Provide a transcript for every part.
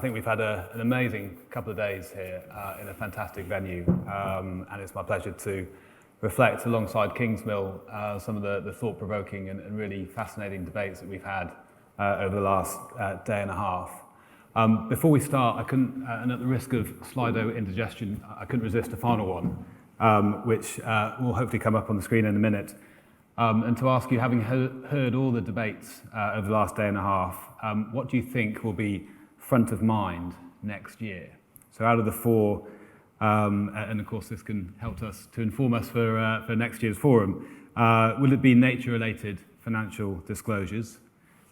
think we've had an amazing couple of days here in a fantastic venue, and it's my pleasure to reflect alongside Kingsmill some of the thought-provoking and really fascinating debates that we've had over the last day and a half. Before we start, I couldn't, and at the risk of Slido indigestion, I couldn't resist a final one, which will hopefully come up on the screen in a minute. And to ask you, having heard all the debates over the last day and a half, what do you think will be front of mind next year? So out of the four, and of course this can help us to inform us for next year's forum, will it be nature-related financial disclosures,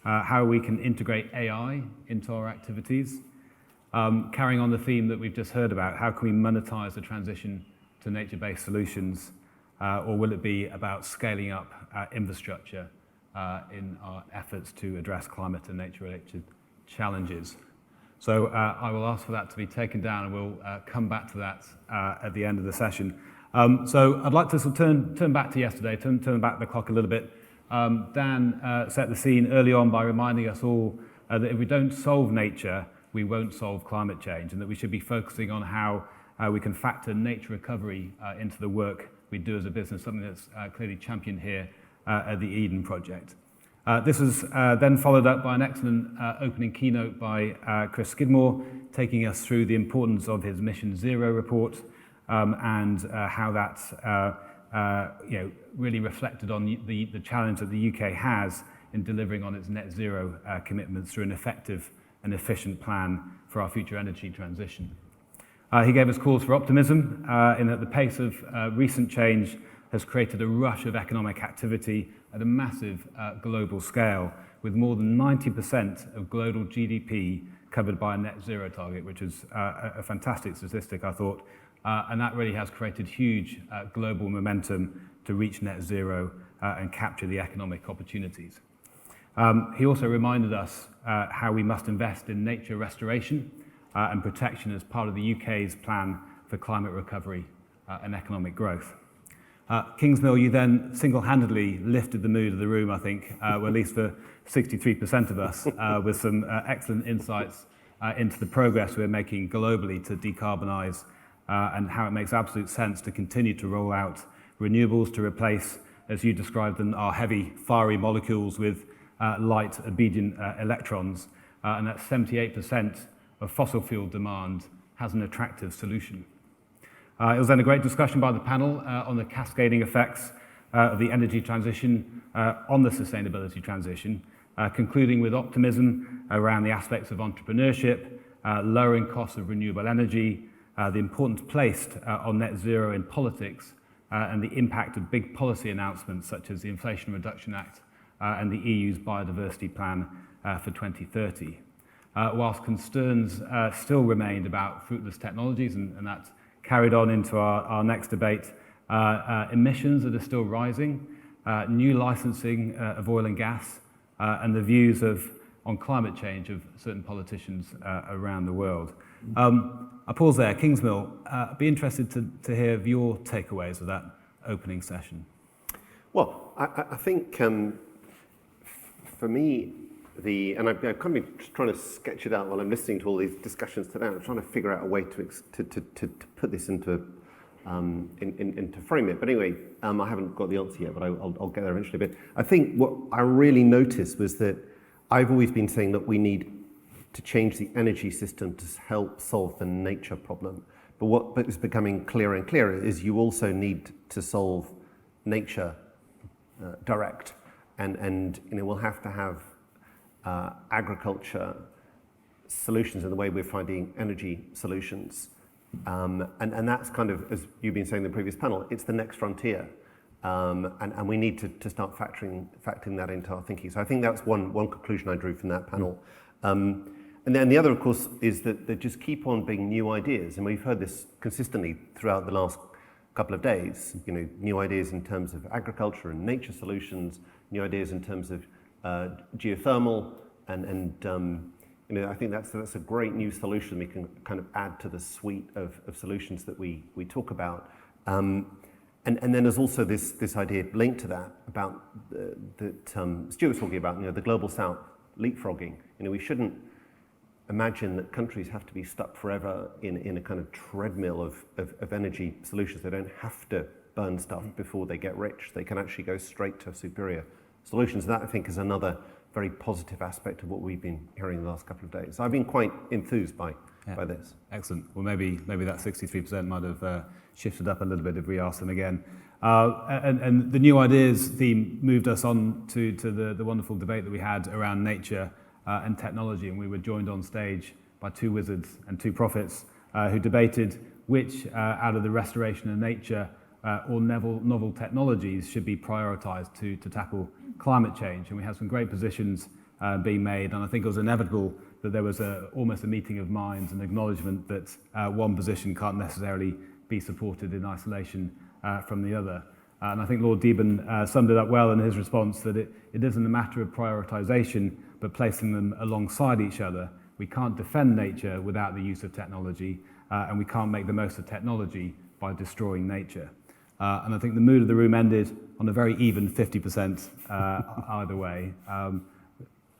how we can integrate AI into our activities, carrying on the theme that we've just heard about, how can we monetize the transition to nature-based solutions, or will it be about scaling up infrastructure in our efforts to address climate and nature-related challenges? So I will ask for that to be taken down, and we'll come back to that at the end of the session. So I'd like to sort of turn back to yesterday, turn back the clock a little bit. Dan set the scene early on by reminding us all that if we don't solve nature, we won't solve climate change, and that we should be focusing on how we can factor nature recovery into the work we do as a business, something that's clearly championed here at the Eden Project. This was then followed up by an excellent opening keynote by Chris Skidmore, taking us through the importance of his Mission Zero report and how that's really reflected on the challenge that the UK has in delivering on its net zero commitments through an effective and efficient plan for our future energy transition. He gave us calls for optimism in that the pace of recent change has created a rush of economic activity at a massive global scale, with more than 90% of global GDP covered by a net zero target, which is a fantastic statistic, I thought, and that really has created huge global momentum to reach net zero and capture the economic opportunities. He also reminded us how we must invest in nature restoration and protection as part of the UK's plan for climate recovery and economic growth. Kingsmill, you then single-handedly lifted the mood of the room, I think, well, at least for 63% of us, with some excellent insights into the progress we're making globally to decarbonise and how it makes absolute sense to continue to roll out renewables to replace, as you described them, our heavy, fiery molecules with light, obedient electrons, and that 78% of fossil fuel demand has an attractive solution. It was then a great discussion by the panel on the cascading effects of the energy transition on the sustainability transition, concluding with optimism around the aspects of entrepreneurship, lowering costs of renewable energy, the importance placed on net zero in politics, and the impact of big policy announcements such as the Inflation Reduction Act and the EU's biodiversity plan for 2030. Whilst concerns still remained about fruitless technologies, and that's carried on into our next debate, emissions that are still rising, new licensing of oil and gas, and the views on climate change of certain politicians around the world. I pause there. Kingsmill, I'd be interested to hear of your takeaways of that opening session. Well, I think for me, and I've kind of been trying to sketch it out while I'm listening to all these discussions today. I'm trying to figure out a way to put this into frame it. But anyway, I haven't got the answer yet, but I'll get there eventually. But I think what I really noticed was that I've always been saying that we need to change the energy system to help solve the nature problem. But what is becoming clearer and clearer is you also need to solve nature direct, and we'll have to have agriculture solutions in the way we're finding energy solutions. And that's kind of, as you've been saying in the previous panel, it's the next frontier. And we need to start factoring that into our thinking. So I think that's one conclusion I drew from that panel. And then the other, of course, is that there just keep on being new ideas. And we've heard this consistently throughout the last couple of days, new ideas in terms of agriculture and nature solutions, new ideas in terms of geothermal, and I think that's a great new solution we can kind of add to the suite of solutions that we talk about. And then there's also this idea linked to that about that Stuart was talking about, the global south leapfrogging. We shouldn't imagine that countries have to be stuck forever in a kind of treadmill of energy solutions. They don't have to burn stuff before they get rich. They can actually go straight to superior solutions. That, I think, is another very positive aspect of what we've been hearing the last couple of days. So I've been quite enthused by this. Excellent. Well, maybe that 63% might have shifted up a little bit if we ask them again. And the new ideas theme moved us on to the wonderful debate that we had around nature and technology, and we were joined on stage by two wizards and two prophets who debated which out of the restoration of nature or novel technologies should be prioritised to tackle climate change. And we had some great positions being made, and I think it was inevitable that there was almost a meeting of minds and acknowledgement that one position can't necessarily be supported in isolation from the other. And I think Lord Deben summed it up well in his response, that it isn't a matter of prioritisation, but placing them alongside each other. We can't defend nature without the use of technology, and we can't make the most of technology by destroying nature. And I think the mood of the room ended on a very even 50% either way.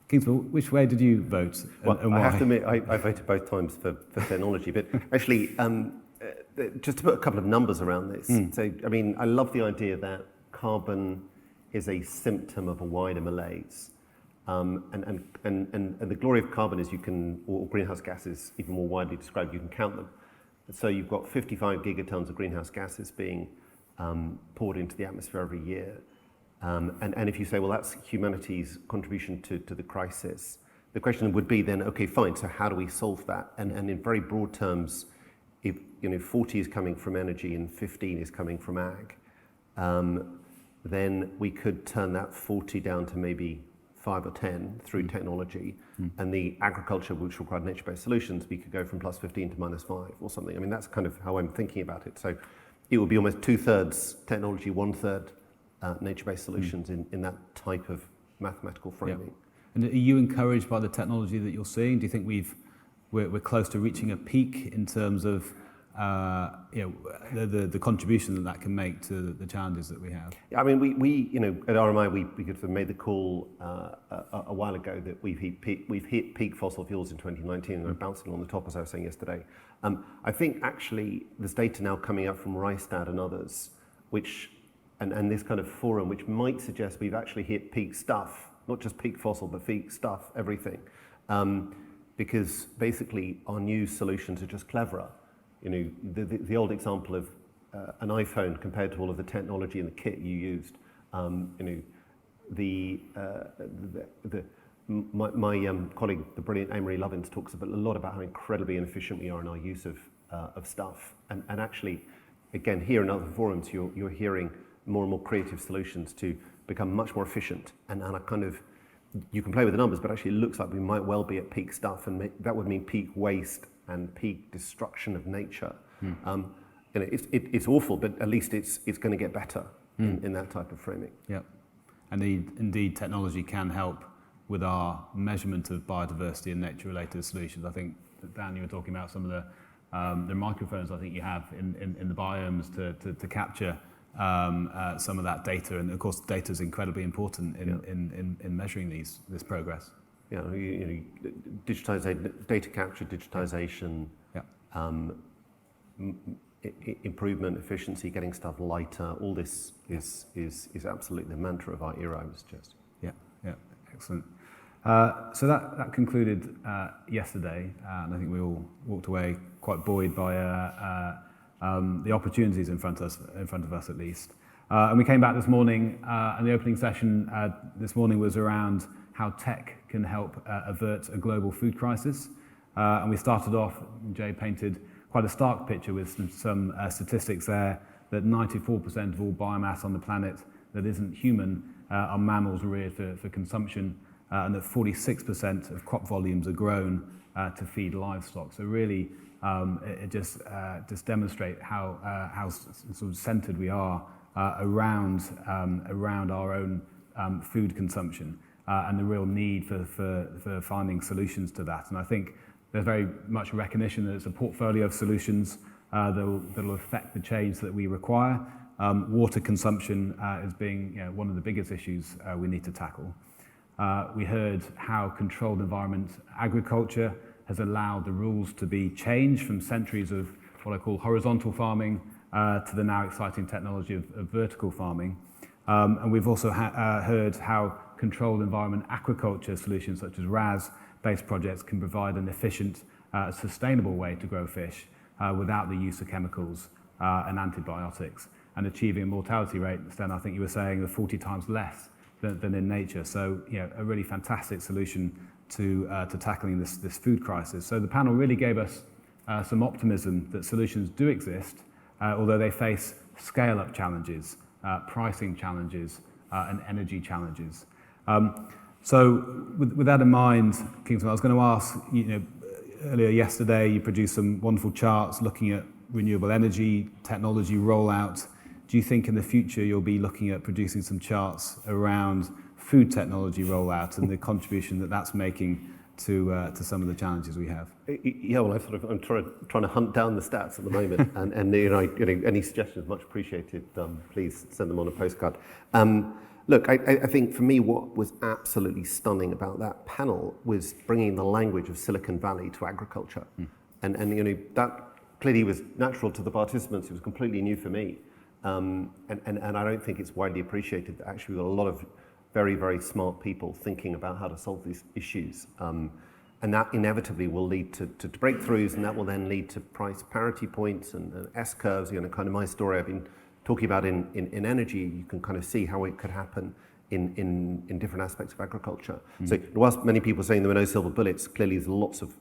Kingsmill, which way did you vote? Well, and why? I have to admit, I voted both times for technology, but actually, just to put a couple of numbers around this. So, I mean, I love the idea that carbon is a symptom of a wider malaise. And the glory of carbon is you can, or greenhouse gases even more widely described, you can count them. So you've got 55 gigatons of greenhouse gases being poured into the atmosphere every year. And if you say, well, that's humanity's contribution to the crisis, the question would be then, okay, fine, so how do we solve that? And in very broad terms, if 40 is coming from energy and 15 is coming from ag, then we could turn that 40 down to maybe 5 or 10 through technology, and the agriculture, which required nature-based solutions, we could go from plus 15 to minus 5 or something. I mean, that's kind of how I'm thinking about it. So it would be almost 2/3 technology, 1/3 nature-based solutions in that type of mathematical framing. Yeah. And are you encouraged by the technology that you're seeing? Do you think we're close to reaching a peak in terms of the contribution that can make to the challenges that we have? Yeah, I mean, we at RMI we could have made the call a while ago that we've hit peak fossil fuels in 2019, and we're bouncing on the top, as I was saying yesterday. I think actually there's data now coming out from Rystad and others, which and this kind of forum, which might suggest we've actually hit peak stuff, not just peak fossil, but peak stuff, everything, because basically our new solutions are just cleverer. The old example of an iPhone compared to all of the technology and the kit you used. My colleague, the brilliant Amory Lovins, talks a lot about how incredibly inefficient we are in our use of stuff. And actually, again, here in other forums, you're hearing more and more creative solutions to become much more efficient. And I kind of, you can play with the numbers, but actually it looks like we might well be at peak stuff, and that would mean peak waste and peak destruction of nature. It's awful, but at least it's going to get better in that type of framing. Yeah, and indeed technology can help with our measurement of biodiversity and nature-related solutions. I think, Dan, you were talking about some of the microphones I think you have in the biomes to capture some of that data, and of course data is incredibly important in measuring this progress. Yeah, digitization, data capture, digitization, improvement, efficiency, getting stuff lighter. All this is absolutely the mantra of our era, I would suggest. Yeah, excellent. So that concluded yesterday, and I think we all walked away quite buoyed by the opportunities in front of us at least. And we came back this morning, and the opening session this morning was around how tech can help avert a global food crisis. And we started off, Jay painted quite a stark picture with some statistics there, that 94% of all biomass on the planet that isn't human are mammals reared for consumption, and that 46% of crop volumes are grown to feed livestock. So really, it just demonstrates how sort of centered we are around our own food consumption, and the real need for finding solutions to that. And I think there's very much recognition that it's a portfolio of solutions that'll affect the change that we require. Water consumption is being one of the biggest issues we need to tackle. We heard how controlled environment agriculture has allowed the rules to be changed from centuries of what I call horizontal farming to the now exciting technology of vertical farming. And we've also heard how controlled environment aquaculture solutions such as RAS-based projects can provide an efficient, sustainable way to grow fish without the use of chemicals and antibiotics, and achieving a mortality rate, Sten, I think you were saying, of 40 times less than in nature. So, a really fantastic solution to tackling this food crisis. So the panel really gave us some optimism that solutions do exist, although they face scale-up challenges, pricing challenges, and energy challenges. So with that in mind, Kingsmill, I was going to ask, earlier yesterday you produced some wonderful charts looking at renewable energy technology rollout. Do you think in the future you'll be looking at producing some charts around food technology rollout and the contribution that that's making to some of the challenges we have? Yeah, well, I'm trying to hunt down the stats at the moment, and any suggestions much appreciated. Please send them on a postcard. Look, I think for me, what was absolutely stunning about that panel was bringing the language of Silicon Valley to agriculture, and that clearly was natural to the participants. It was completely new for me, and I don't think it's widely appreciated that actually we've got a lot of very, very smart people thinking about how to solve these issues. And that inevitably will lead to breakthroughs, and that will then lead to price parity points and S-curves. Kind of my story I've been talking about in energy, you can kind of see how it could happen in different aspects of agriculture. So whilst many people are saying there were no silver bullets, clearly there's lots of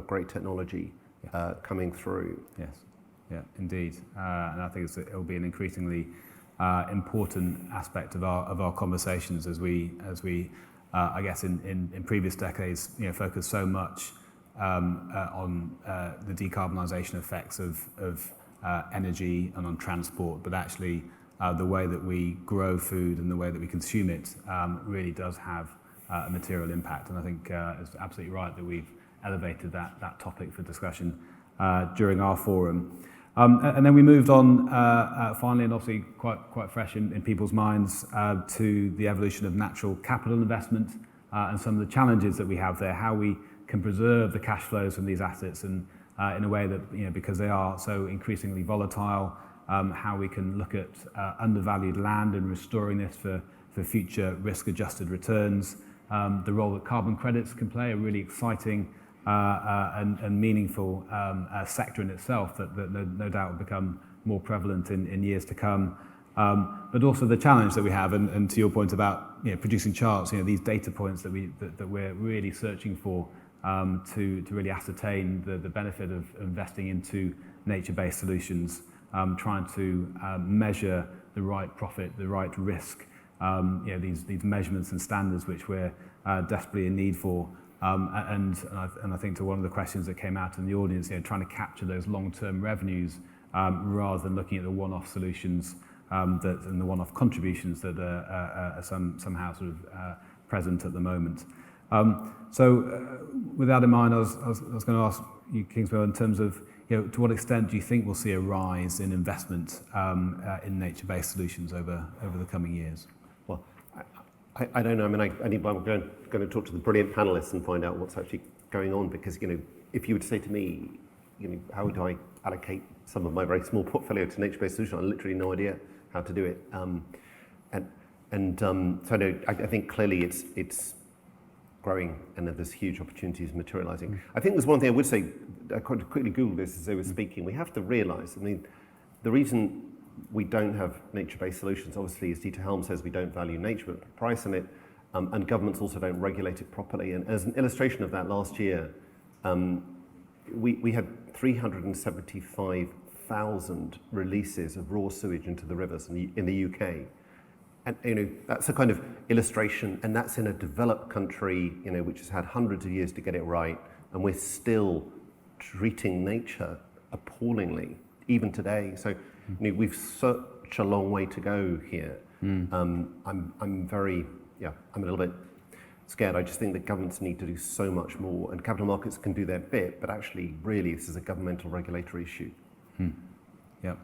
great technology coming through. Yes, yeah, indeed. And I think it'll be an increasingly important aspect of our conversations as we I guess in previous decades focus so much on the decarbonisation effects of energy and on transport, but actually the way that we grow food and the way that we consume it really does have a material impact. And I think it's absolutely right that we've elevated that topic for discussion during our forum. And then we moved on finally, and obviously quite fresh in people's minds, to the evolution of natural capital investment and some of the challenges that we have there, how we can preserve the cash flows from these assets and in a way that, because they are so increasingly volatile, how we can look at undervalued land and restoring this for future risk-adjusted returns, the role that carbon credits can play, a really exciting and meaningful sector in itself that no doubt will become more prevalent in years to come. But also the challenge that we have, and to your point about producing charts, these data points that we're really searching for to really ascertain the benefit of investing into nature-based solutions, trying to measure the right profit, the right risk, these measurements and standards which we're desperately in need for. And I think to one of the questions that came out in the audience, trying to capture those long-term revenues rather than looking at the one-off solutions and the one-off contributions that are somehow sort of present at the moment. So with that in mind, I was going to ask you, Kingsmill, in terms of to what extent do you think we'll see a rise in investment in nature-based solutions over the coming years? Well, I don't know. I mean, I'm going to talk to the brilliant panelists and find out what's actually going on, because if you would say to me, how do I allocate some of my very small portfolio to nature-based solutions, I literally no idea how to do it. So I think clearly it's growing and that there's huge opportunities materializing. I think there's one thing I would say, I quickly Googled this as they were speaking. We have to realize, the reason we don't have nature-based solutions, obviously, as Dieter Holmes says, we don't value nature, but price in it, and governments also don't regulate it properly. And as an illustration of that, last year, we had 375,000 releases of raw sewage into the rivers in the UK. And that's a kind of illustration, and that's in a developed country, which has had hundreds of years to get it right, and we're still treating nature appallingly, even today. So we've such a long way to go here. I'm a little bit scared. I just think that governments need to do so much more, and capital markets can do their bit, but actually, really, this is a governmental regulatory issue. Yeah.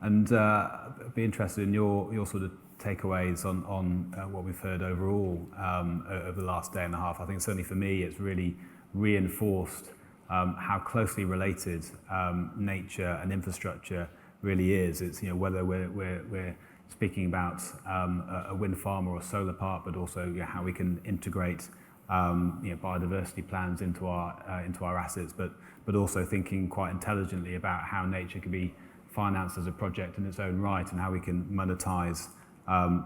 And I'd be interested in your sort of takeaways on what we've heard overall over the last day and a half. I think certainly for me, it's really reinforced how closely related nature and infrastructure really is. It's, whether we're speaking about a wind farm or a solar park, but also how we can integrate biodiversity plans into our assets, but also thinking quite intelligently about how nature can be financed as a project in its own right, and how we can monetize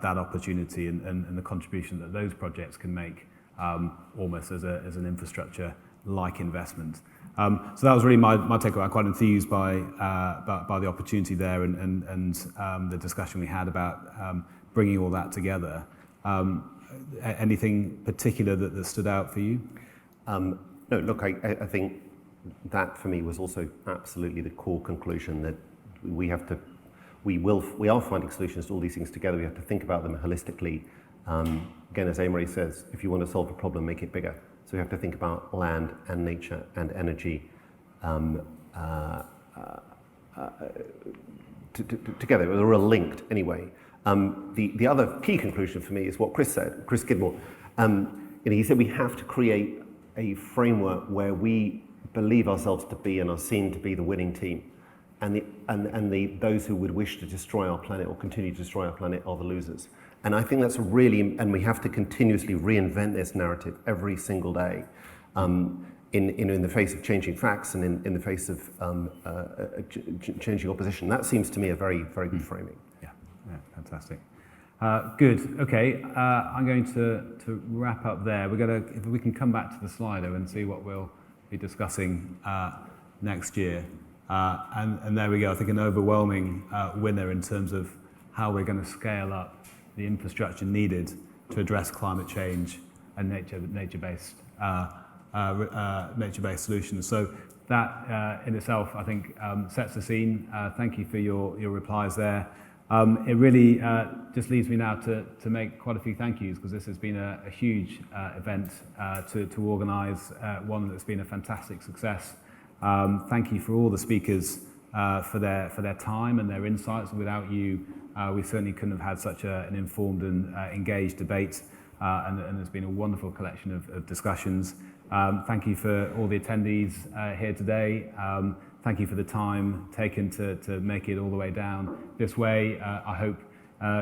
that opportunity and the contribution that those projects can make, almost as an infrastructure-like investment. So that was really my takeaway. I'm quite enthused by the opportunity there and the discussion we had about bringing all that together. Anything particular that stood out for you? No, look, I think that for me was also absolutely the core conclusion, that we are finding solutions to all these things together. We have to think about them holistically. Again, as Amory says, if you want to solve a problem, make it bigger. So we have to think about land and nature and energy together. They're all linked anyway. The other key conclusion for me is what Chris said, Chris Skidmore. He said we have to create a framework where we believe ourselves to be and are seen to be the winning team. And those who would wish to destroy our planet or continue to destroy our planet are the losers. And I think that's and we have to continuously reinvent this narrative every single day, in the face of changing facts and in the face of changing opposition. That seems to me a very, very good framing. Yeah, fantastic. Good. Okay, I'm going to wrap up there. If we can come back to the Slido and see what we'll be discussing next year. And there we go. I think an overwhelming winner in terms of how we're going to scale up the infrastructure needed to address climate change and nature-based solutions. So that in itself, I think, sets the scene. Thank you for your replies there. It really just leaves me now to make quite a few thank yous, because this has been a huge event to organise, one that's been a fantastic success. Thank you for all the speakers for their time and their insights. Without you, we certainly couldn't have had such an informed and engaged debate, and there's been a wonderful collection of discussions. Thank you for all the attendees here today. Thank you for the time taken to make it all the way down this way. I hope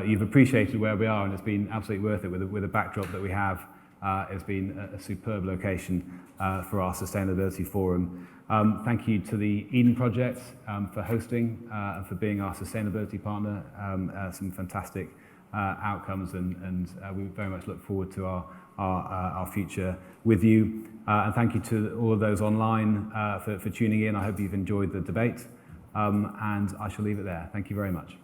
you've appreciated where we are, and it's been absolutely worth it with the backdrop that we have. It's been a superb location for our Sustainability Forum. Thank you to the Eden Project for hosting and for being our sustainability partner. Some fantastic outcomes, and we very much look forward to our future with you. And thank you to all of those online for tuning in. I hope you've enjoyed the debate, and I shall leave it there. Thank you very much.